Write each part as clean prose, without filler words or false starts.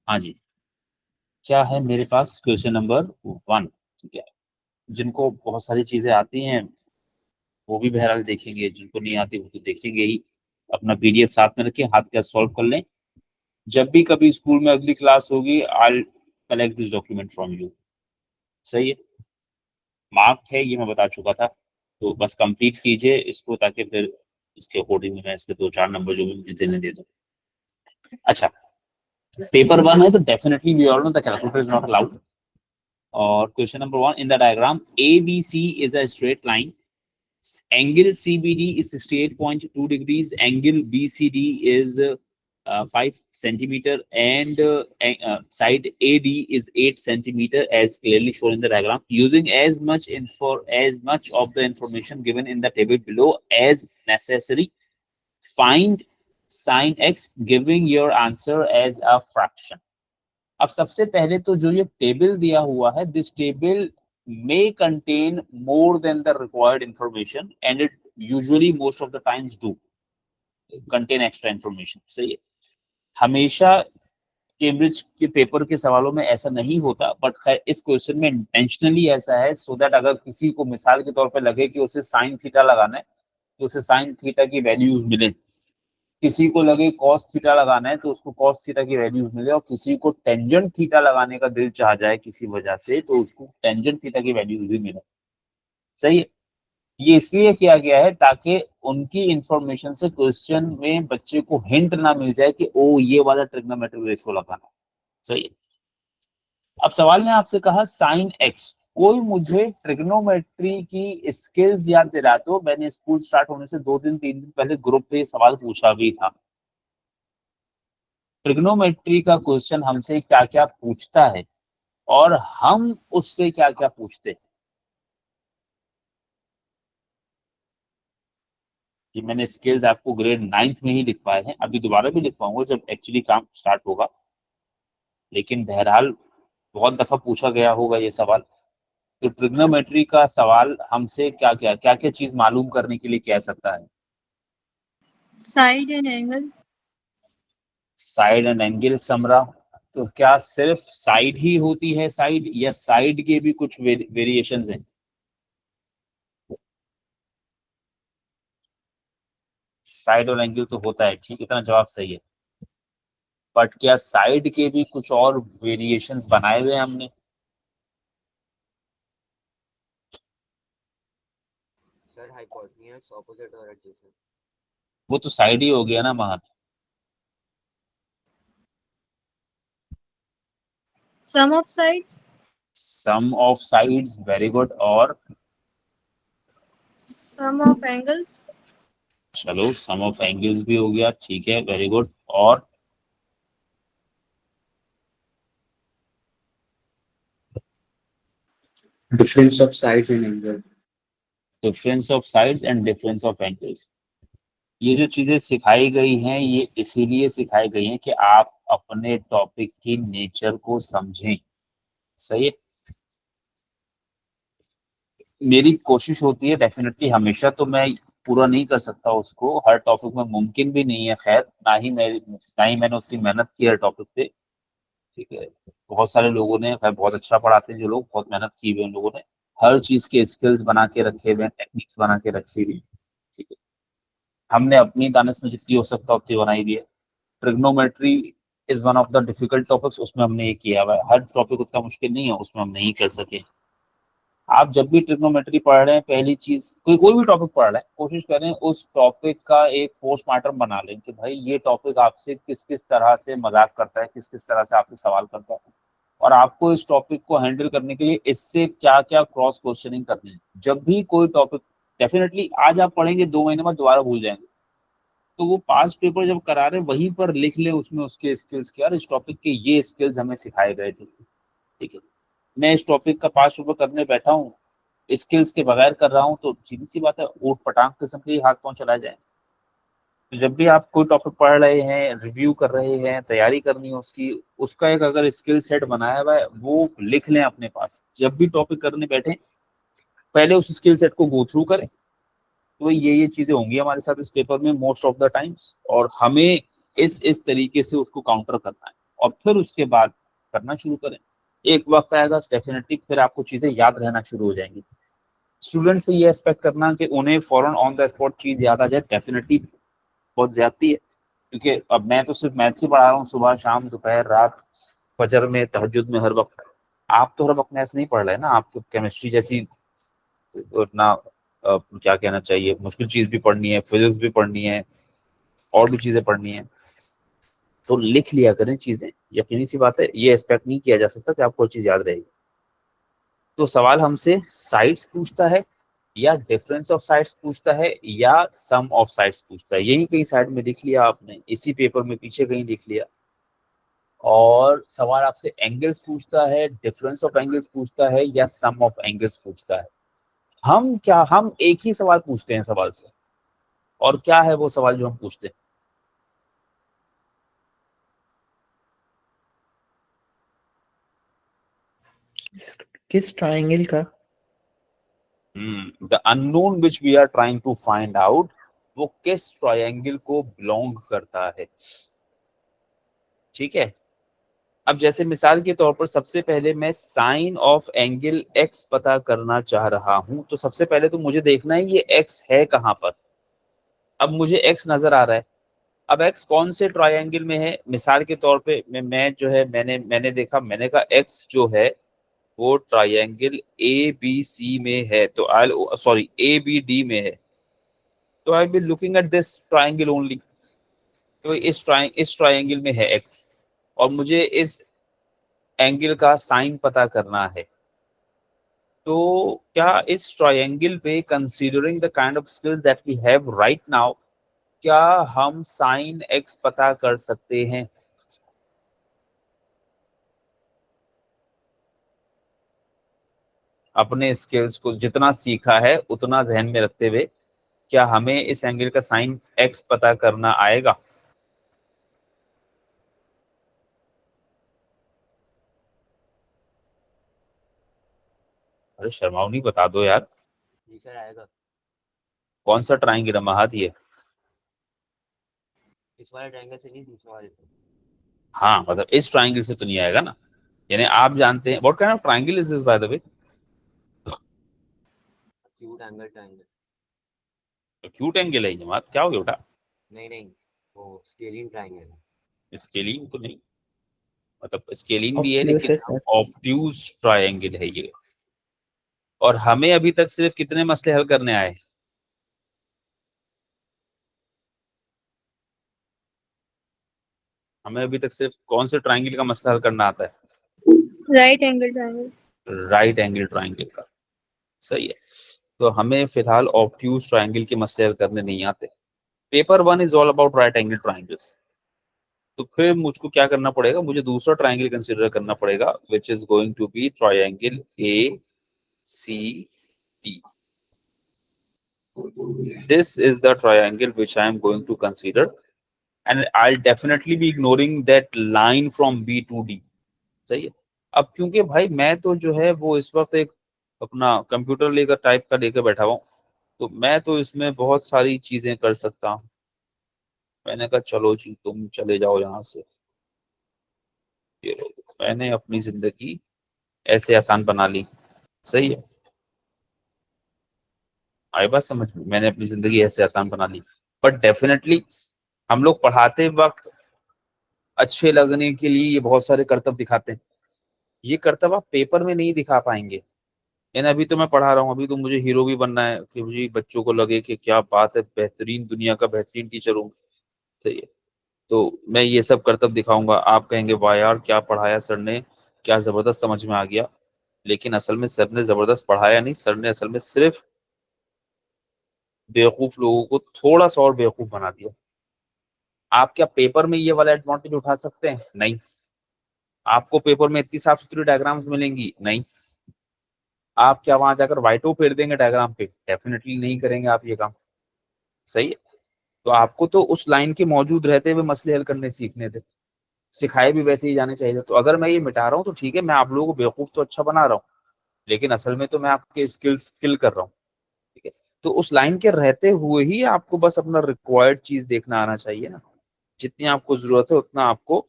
हाँ जी, क्या है मेरे पास क्वेश्चन नंबर 1। ठीक है, जिनको बहुत सारी चीजें आती हैं वो भी बहरहाल देखेंगे, जिनको नहीं आती वो तो देखेंगे ही। अपना पीडीएफ साथ में रखें, हाथ का सॉल्व कर लें। जब भी कभी स्कूल में अगली क्लास होगी, I collect this document from you. सही है, मार्क है ये मैं बता चुका था, तो बस कंप्लीट कीजिए इसको, ताकि फिर इसके अकॉर्डिंग मैं इसके 2-4 नंबर जो भी मुझे देने दे दूं। अच्छा, पेपर 1 है तो definitely we all know the calculator is not allowed. और question number 1, in the diagram A B C is a straight line, angle CBD is 68.2 degrees, angle BCD is 5 centimeter, and side AD is 8 centimeter as clearly shown in the diagram. Using as much of the information given in the table below as necessary, find sin x, giving your answer as a fraction. अब सबसे पहले तो जो ये table दिया हुआ है, this table may contain more than the required information, and it usually most of the times do contain extra information. सही है, हमेशा कैम्ब्रिज के पेपर के सवालों में ऐसा नहीं होता, बट खैर इस क्वेश्चन में इंटेंशनली ऐसा है, सो दैट अगर किसी को मिसाल के तौर पर लगे कि उसे साइन थीटा लगाना है तो उसे साइन थीटा की वैल्यूज मिले, किसी को लगे कॉस थीटा लगाना है तो उसको कॉस थीटा की वैल्यूज मिले, और किसी को टेंजेंट थीटा लगाने का दिल चाह जाए किसी वजह से तो उसको टेंजेंट थीटा की वैल्यूज भी मिले। सही है, ये इसलिए किया गया है ताकि उनकी इंफॉर्मेशन से क्वेश्चन में बच्चे को हिंट ना मिल जाए कि ओ ये वाला ट्रिग्नोमेट्रिक रेशियो लगाना है। सही है, अब सवाल ने आपसे कहा साइन एक्स, कोई मुझे ट्रिग्नोमेट्री की स्किल्स याद दिला दो। मैंने स्कूल स्टार्ट होने से 2 दिन 3 दिन पहले ग्रुप पे सवाल पूछा भी था, ट्रिग्नोमेट्री का क्वेश्चन हमसे क्या क्या पूछता है और हम उससे क्या क्या पूछते हैं। कि मैंने स्किल्स आपको ग्रेड 9th में ही लिखवाए हैं, अभी दोबारा भी लिखवाऊंगा जब एक्चुअली काम स्टार्ट होगा, लेकिन बहरहाल बहुत दफा पूछा गया होगा ये सवाल। तो ट्रिग्नोमेट्री का सवाल हमसे क्या क्या चीज मालूम करने के लिए कह सकता है? Side and angle. Side and angle समरा, तो क्या सिर्फ साइड ही होती है साइड, या साइड के भी कुछ वेरिएशंस हैं? साइड और एंगल तो होता है, ठीक, इतना जवाब सही है, बट क्या साइड के भी कुछ और वेरिएशंस बनाए हुए हैं हमने? सर हाइपोटेन्यूज, ऑपोजिट और एडजेसेंट। वो तो साइड ही हो गया ना महत। Sum of sides. Sum of sides, very good. और सम ऑफ एंगल्स। चलो सम ऑफ एंगल्स भी हो गया, ठीक है, वेरी गुड। और difference of sides and angle. Difference of sides and difference of angles, ये जो चीजें सिखाई गई हैं ये इसीलिए सिखाई गई हैं कि आप अपने टॉपिक की नेचर को समझें। सही है, मेरी कोशिश होती है डेफिनेटली, हमेशा तो मैं पूरा नहीं कर सकता उसको, हर टॉपिक में मुमकिन भी नहीं है, खैर ना ही मैंने उतनी मेहनत की हर टॉपिक पे। ठीक है, बहुत सारे लोगों ने खैर बहुत अच्छा पढ़ाते हैं जो लोग, बहुत मेहनत की हुई उन लोगों ने, हर चीज के स्किल्स बना के रखे हुए, टेक्निक्स बना के रखी हुई। ठीक है, हमने अपनी दानिश में जितनी हो सकता उतनी बनाई हुई है। Trigonometry is one of the difficult topics, उसमें हमने ये किया हुआ है, हर टॉपिक उतना मुश्किल नहीं है उसमें हम नहीं कर सके। आप जब भी ट्रिग्नोमेट्री पढ़ रहे हैं, पहली चीज कोई भी टॉपिक पढ़ रहे हैं, कोशिश करें उस टॉपिक का एक पोस्टमार्टम बना लें कि भाई ये टॉपिक आपसे किस किस तरह से मजाक करता है, किस किस तरह से आपसे सवाल करता है, और आपको इस टॉपिक को हैंडल करने के लिए इससे क्या क्या क्रॉस क्वेश्चनिंग करनी है। जब भी कोई टॉपिक, डेफिनेटली आज आप पढ़ेंगे 2 महीने बाद दोबारा भूल जाएंगे, तो वो पास्ट पेपर जब करा रहे वहीं पर लिख ले उसमें उसके स्किल्स के, यार इस टॉपिक के ये स्किल्स हमें सिखाए गए थे। ठीक है, मैं इस टॉपिक का पास्ट पेपर करने बैठा हूँ, स्किल्स के बगैर कर रहा हूँ, तो सीधी सी बात है ऊट पटांग किस्म के हाथ पांव चला जाए। तो जब भी आप कोई टॉपिक पढ़ रहे हैं, रिव्यू कर रहे हैं, तैयारी करनी है उसकी, उसका एक अगर स्किल सेट बनाया हुआ है वो लिख लें अपने पास, जब भी टॉपिक करने बैठे पहले उस स्किल सेट को गो थ्रू करें। तो ये चीजें होंगी हमारे साथ इस पेपर में मोस्ट ऑफ द टाइम्स, और हमें इस तरीके से उसको काउंटर करना है। और फिर उसके बाद करना शुरू करें। एक वक्त आएगा डेफिनेटली फिर आपको चीजें याद रहना शुरू हो जाएंगी। स्टूडेंट से ये एक्सपेक्ट करना कि उन्हें फौरन ऑन द स्पॉट चीज याद आ जाए, डेफिनेटली बहुत ज्यादती है। क्योंकि अब मैं तो सिर्फ मैथ्स ही पढ़ा रहा हूँ, सुबह शाम दोपहर रात, फजर में, तहज्जुद में, हर वक्त। आप तो हर वक्त मैथ्स नहीं पढ़ रहे ना, आपको केमिस्ट्री जैसी उतना क्या कहना चाहिए, मुश्किल चीज भी पढ़नी है, फिजिक्स भी पढ़नी है, और भी चीजें पढ़नी है। तो लिख लिया करें चीजें, यकीनी सी बात है, ये एक्सपेक्ट नहीं किया जा सकता कि आपको चीज याद रहेगी। तो सवाल हमसे साइड्स पूछता है, या डिफरेंस ऑफ साइड्स पूछता है, या सम ऑफ साइड्स पूछता है। यही कहीं साइड में लिख लिया आपने, इसी पेपर में पीछे कहीं लिख लिया। और सवाल आपसे एंगल्स पूछता है, डिफरेंस ऑफ एंगल्स पूछता है, या सम ऑफ एंगल्स पूछता है। हम एक ही सवाल पूछते हैं सवाल से, और क्या है वो सवाल जो हम पूछते हैं? किस ट्राइंगल का? The unknown which we are trying to find out, वो किस ट्रायंगल को बिलोंग करता है। ठीक है, अब जैसे मिसाल के तौर पर सबसे पहले मैं साइन ऑफ एंगल एक्स पता करना चाह रहा हूं, तो सबसे पहले तो मुझे देखना है ये एक्स है कहां पर। अब मुझे एक्स नजर आ रहा है, अब एक्स कौन से ट्रायंगल में है। मिसाल के तौर पे मैं जो है मैंने देखा, मैंने कहा एक्स जो है वो ट्रायंगल ए बी सी में है, तो I sorry A B D में है, तो I be looking at this triangle only. तो इस ट्रायंगल में है एक्स, और मुझे इस एंगल का साइन पता करना है। तो क्या इस ट्रायंगल पे, considering the kind of skills that we have right now, क्या हम साइन एक्स पता कर सकते हैं? अपने स्किल्स को जितना सीखा है उतना ध्यान में रखते हुए, क्या हमें इस एंगल का साइन एक्स पता करना आएगा? अरे शर्माओ नहीं, बता दो यार। जी सर आएगा। कौन सा ट्रायंगल महाद ये? इस वाले ट्रायंगल से नहीं, दूसरे वाले से। हाँ मतलब इस ट्रायंगल से तो नहीं आएगा ना, यानी आप जानते हैं। What kind of triangle is this by the way? Acute angle triangle. Acute angle है जमात, क्या हो गया बेटा? नहीं नहीं, वो स्केलिंग ट्रायंगल है। स्केलिंग तो नहीं, मतलब स्केलिंग भी है ऑब्ट्यूज लेकिन है सर। ऑब्ट्यूज ट्रायंगल है ये। और हमें अभी तक सिर्फ कितने मसले हल करने आए? हमें अभी तक सिर्फ कौन से ट्रायंगल का मसला हल करना आता है? Right angle triangle. Right angle triangle का। सही है, तो हमें फिलहाल ऑब्ट्यूज ट्रायंगल के मसले हल करने नहीं आते। Paper 1 is all about right angle triangles. तो फिर मुझको क्या करना पड़ेगा, मुझे दूसरा ट्रायंगल कंसीडर करना पड़ेगा, which is going to be triangle A C D. This is the triangle which I am going to consider, and I'll definitely be ignoring that line from B to D. सही है। अब क्योंकि भाई मैं तो जो है वो इस वक्त एक अपना कंप्यूटर लेकर टाइप का लेकर बैठा हुआ हूँ, तो मैं तो इसमें बहुत सारी चीजें कर सकता हूँ। मैंने कहा चलो जी तुम चले जाओ यहाँ से, ये लो। मैंने अपनी जिंदगी ऐसे आसान बना ली। सही है, आई बात समझ में? मैंने अपनी जिंदगी ऐसे आसान बना ली। बट डेफिनेटली हम लोग पढ़ाते वक्त अच्छे लगने के लिए ये बहुत सारे करतब दिखाते हैं। ये करतब आप पेपर में नहीं दिखा पाएंगे। यानी अभी तो मैं पढ़ा रहा हूँ, अभी तो मुझे हीरो भी बनना है कि मुझे बच्चों को लगे कि क्या बात है, बेहतरीन, दुनिया का बेहतरीन टीचर हूँ। सही है, तो मैं ये सब करतब दिखाऊंगा, आप कहेंगे वाह यार क्या पढ़ाया सर ने, क्या जबरदस्त समझ में आ गया। लेकिन असल में सर ने जबरदस्त पढ़ाया नहीं, सर ने असल में सिर्फ बेवकूफ लोगों को थोड़ा सा और बेवकूफ बना दिया। आप क्या पेपर में ये वाला एडवांटेज उठा सकते हैं? नहीं। आपको पेपर में इतनी साफ सुथरी डायग्राम्स मिलेंगी? नहीं। आप क्या वहां जाकर वाइटो फेर देंगे डायग्राम पे? डेफिनेटली नहीं करेंगे आप ये काम। सही है, तो आपको तो उस लाइन के मौजूद रहते हुए मसले हल करने सीखने थे, सिखाए भी वैसे ही जाने चाहिए। तो अगर मैं ये मिटा रहा हूँ तो ठीक है, मैं आप लोगों को बेवकूफ तो अच्छा बना रहा हूँ, लेकिन असल में तो मैं आपके स्किल्स किल कर रहा हूँ। ठीक है, तो उस लाइन के रहते हुए ही आपको बस अपना रिक्वायर्ड चीज देखना आना चाहिए ना। जितनी आपको जरूरत है उतना आपको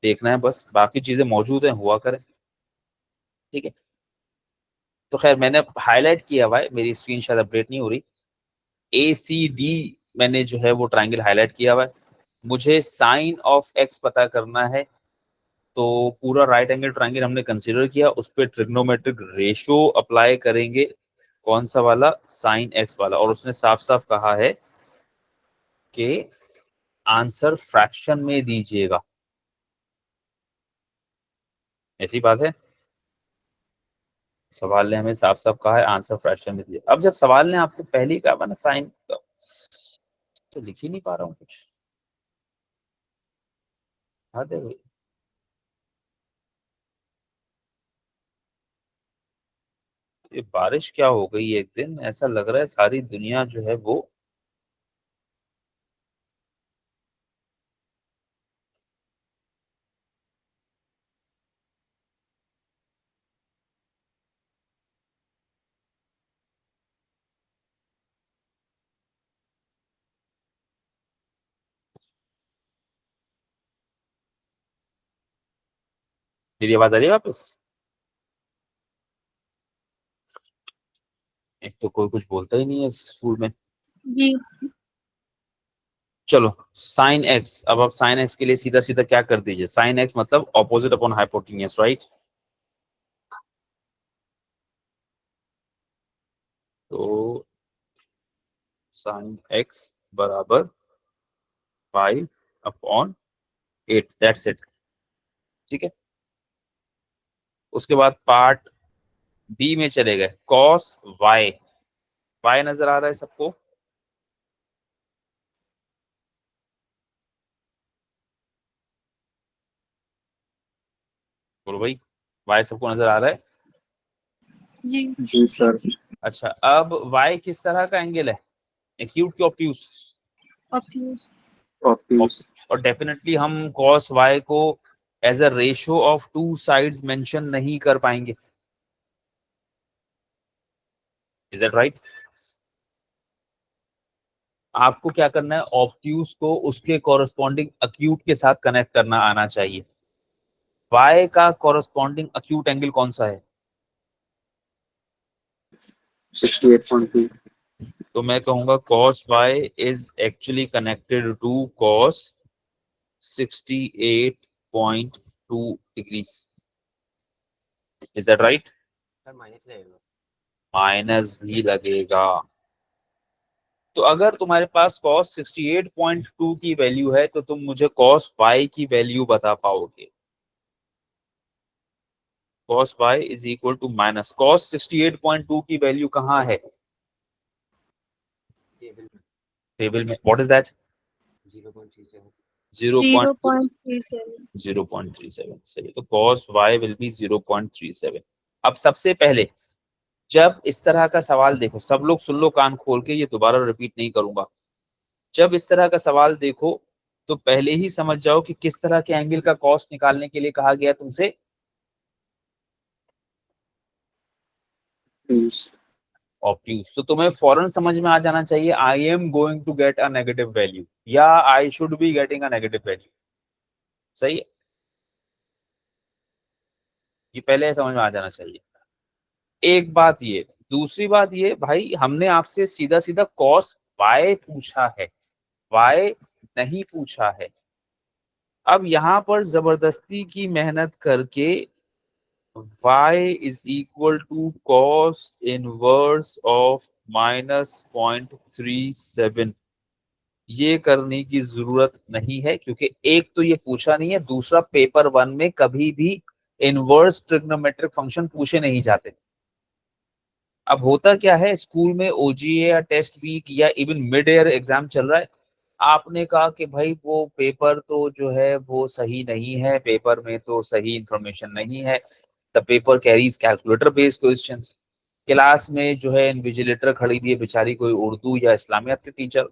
देखना है बस, बाकी चीजें मौजूद हैं, हुआ करें। ठीक है, तो खैर मैंने हाईलाइट किया हुआ है, मेरी स्क्रीन शायद अपडेट नहीं हो रही। ACD मैंने जो है वो ट्राइंगल हाईलाइट किया हुआ है। मुझे साइन ऑफ एक्स पता करना है, तो पूरा राइट एंगल ट्राइंगल हमने कंसीडर किया, उस पर ट्रिग्नोमेट्रिक रेशो अप्लाई करेंगे, कौन सा वाला, साइन एक्स वाला। और उसने साफ साफ कहा है कि आंसर फ्रैक्शन में दीजिएगा, ऐसी बात है। सवाल ने हमें साफ साफ कहा है आंसर फ्रैक्शन में दीजिए। अब जब सवाल ने आपसे पहले ही कहा ना साइन का, तो लिख ही नहीं पा रहा हूँ कुछ, हद है भाई। ये बारिश क्या हो गई एक दिन, ऐसा लग रहा है सारी दुनिया जो है वो मेरी आवाज आ रही है वापस? एक तो कोई कुछ बोलता ही नहीं है स्कूल में। जी। चलो साइन एक्स, अब आप साइन एक्स के लिए सीधा सीधा क्या कर दीजिए, साइन एक्स मतलब ऑपोजिट अपॉन हाइपोटेन्यूज, राइट? तो साइन एक्स बराबर 5/8, दैट्स इट। ठीक है, उसके बाद पार्ट बी में चले गए, कॉस वाई। वाई नजर आ रहा है सबको? बोलो भाई, वाई सबको नजर आ रहा है? जी। जी सर। अच्छा, अब वाई किस तरह का एंगल है, एक्यूट की ऑब्ट्यूज? ऑब्ट्यूज। ऑब्ट्यूज। और डेफिनेटली हम कॉस वाई को as a ratio of two sides mention नहीं कर पाएंगे, इज दैट राइट? आपको क्या करना है, ऑब्ट्यूज को उसके कॉरेस्पॉन्डिंग एक्यूट के साथ कनेक्ट करना आना चाहिए। वाई का कॉरेस्पॉन्डिंग एक्यूट एंगल कौन सा है? 68.2। तो मैं कहूंगा cos y is actually connected to cos 68.2 degrees, is that right? Sir minus लगेगा। माइनस भी लगेगा। तो अगर तुम्हारे पास cos 68.2 की वैल्यू है तो तुम मुझे cos y की वैल्यू बता पाओगे। cos y is equal to minus, cos 68.2 की वैल्यू कहाँ है टेबल में टेबल में? What is that? 0.37। 0.37। 0.37 सही, तो cos y विल बी 0.37। अब सबसे पहले जब इस तरह का सवाल देखो, सब लोग सुन लो कान खोल के, ये दोबारा रिपीट नहीं करूंगा। जब इस तरह का सवाल देखो तो पहले ही समझ जाओ कि किस तरह के एंगल का कॉस निकालने के लिए कहा गया तुमसे, ऑब्ट्यूज। तो तुम्हें फौरन समझ में आ जाना चाहिए I am going to get a negative value, या I should be getting a negative value. सही है, ये पहले समझ में आ जाना चाहिए। एक बात ये, दूसरी बात ये, भाई हमने आपसे सीधा सीधा कॉस वाई पूछा है, वाई नहीं पूछा है। अब यहाँ पर जबरदस्ती की मेहनत करके y is equal to cos inverse of -0.37, ये करने की जरूरत नहीं है, क्योंकि एक तो ये पूछा नहीं है, दूसरा पेपर 1 में कभी भी इनवर्स ट्रिग्नोमेट्रिक फंक्शन पूछे नहीं जाते। अब होता क्या है, स्कूल में ओजीए या टेस्ट वीक या इवन मिड ईयर एग्जाम चल रहा है, आपने कहा कि भाई वो पेपर तो जो है वो सही नहीं है, पेपर में तो सही इंफॉर्मेशन नहीं है, the paper carries calculator based questions. Class में जो है इन्विजिलेटर खड़ी थी बेचारी, कोई उर्दू या इस्लामियत के टीचर,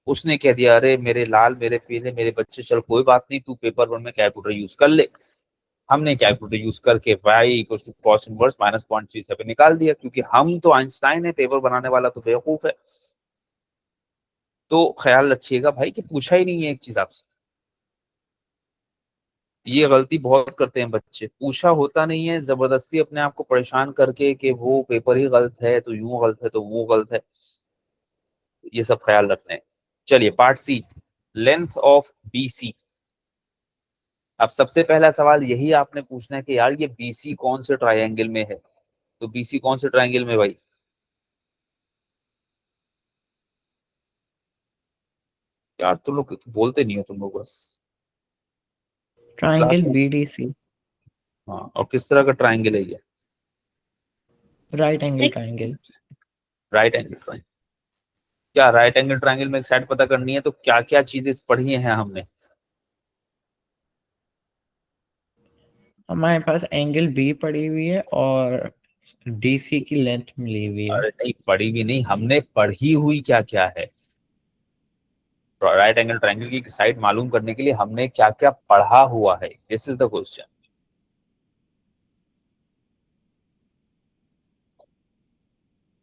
उसने कह दिया अरे मेरे लाल मेरे पीले मेरे बच्चे, चल कोई बात नहीं, तू पेपर 1 में कैलकुलेटर यूज कर ले। हमने कैलकुलेटर यूज करके y equal to cos inverse -0.37 निकाल दिया, क्योंकि हम तो आइंस्टाइन है, पेपर बनाने वाला तो बेवकूफ है। तो ख्याल रखिएगा भाई कि पूछा ही नहीं है एक चीज आपसे। ये गलती बहुत करते हैं बच्चे, पूछा होता नहीं है, जबरदस्ती अपने आप को परेशान करके कि वो पेपर ही गलत है तो यूं गलत है तो वो गलत है, ये सब ख्याल रखना है। चलिए part C, length of BC. अब सबसे पहला सवाल यही आपने पूछना है कि यार ये बीसी कौन से ट्रायंगल में है, तो बीसी कौन से ट्रायंगल में भाई? यार तुम लोग बोलते नहीं हो तुम लोग बस। ट्राइंगल Class में- BDC, हाँ, और किस तरह का ट्रायंगल है ये? राइट एंगल एक- ट्राइंगल। Right angle triangle. क्या राइट एंगल ट्रायंगल में एक साइड पता करनी है तो क्या क्या चीजें पढ़ी हैं हमने? हमारे पास एंगल B पड़ी हुई है और DC की लेंथ मिली हुई है। अरे नहीं, पढ़ी भी नहीं, हमने पढ़ी हुई क्या क्या है। राइट एंगल ट्रायंगल की साइड मालूम करने के लिए हमने क्या क्या पढ़ा हुआ है, this is the question.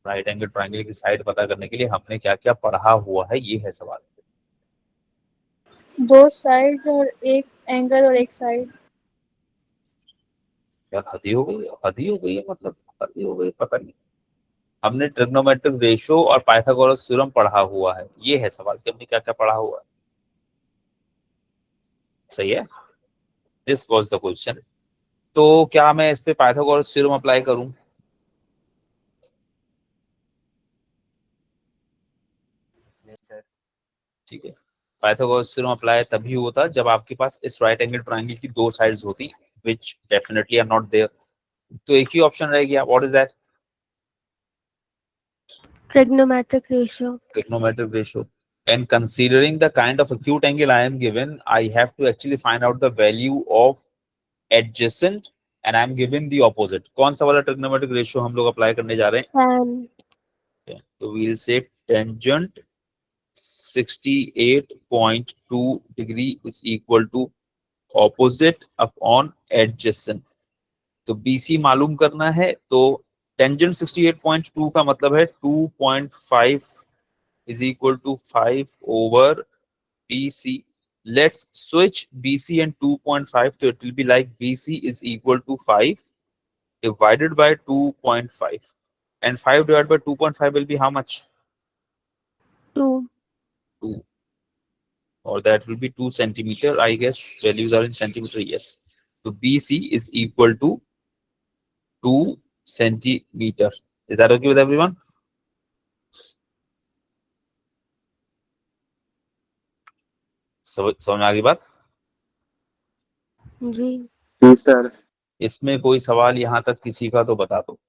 Right angle triangle की साइड पता करने के लिए हमने क्या क्या पढ़ा हुआ है, ये है सवाल। दो साइड्स और एक एंगल और एक साइड। यार हदी हो गई, हदी हो गई है, मतलब हदी हो गई, पता नहीं। हमने ट्रिग्नोमेट्रिक रेशियो और पाइथागोरस थ्योरम पढ़ा हुआ है, ये है सवाल कि हमने क्या क्या पढ़ा हुआ है। सही है, दिस वाज द क्वेश्चन। तो क्या मैं इस पे पाइथागोरस थ्योरम अप्लाई करूं? नहीं सर। ठीक है, पाइथागोरस थ्योरम अप्लाई तभी होता जब आपके पास इस राइट एंगल ट्रायंगल की दो साइड्स होती, which definitely are not there. तो एक ही ऑप्शन रह गया, what is that? Trigonometric ratio. Trigonometric ratio. And considering the kind of acute angle I am given, I have to actually find out the value of adjacent and I am given the opposite. कौन सा वाला trigonometric ratio हम लोग apply करने जा रहे हैं? Tan. तो we'll say tangent 68.2 degree is equal to opposite upon adjacent. तो BC मालूम करना है, तो टेंजेंट 68.2 का मतलब है 2.5 is equal to 5 over BC. Let's switch BC and 2.5, so it will be like BC is equal to 5 divided by 2.5, and 5 divided by 2.5 will be how much? 2. 2, or that will be 2 centimeter. I guess values are in centimeter. Yes, so BC is equal to 2 centimeter. Is that okay with everyone? समझ में आ गई बात? जी. जी sir. इसमें कोई सवाल यहाँ तक किसी का तो बता दो।